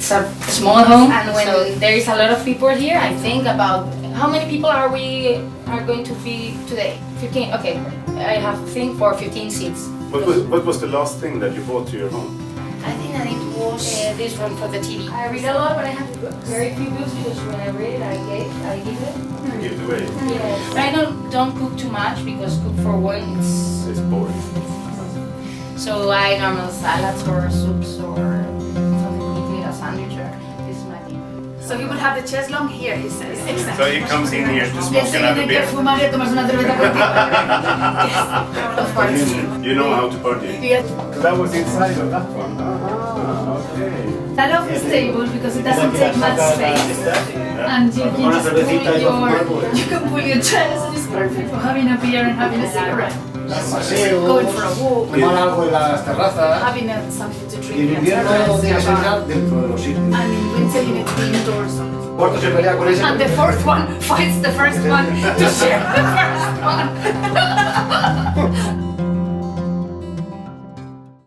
it's a small home, and when there is a lot of people here, I think about how many people are going to be today? 15. Okay, I have to think for 15 seats. What was the last thing that you bought to your home? I think that it was this one for the TV. I read a lot, but I have very few books because when I read it, I give it. Give it away. Yes. But I don't cook too much because cook for one It's boring. So I normally salads or soups or something quickly, a sandwich or this is my thing. So he would have the chest long here, he says. Exactly. So he comes in here to smoke and have a beer. Fumar y tomarse una cerveza contigo. Yes, of course. You know how to party. Yes. That was inside of that one. Ah, okay. I love this table because it doesn't take much space. And you can just pull your chairs and it's perfect for having a beer and having a cigarette. Going for a walk, tomar algo en las terrazas. having something to Y drink. en invierno tiene que ser ya dentro de los sitios. And in winter you need to be indoors. Cuarto se pelea con ese. And the fourth one fights the first one to share the first one.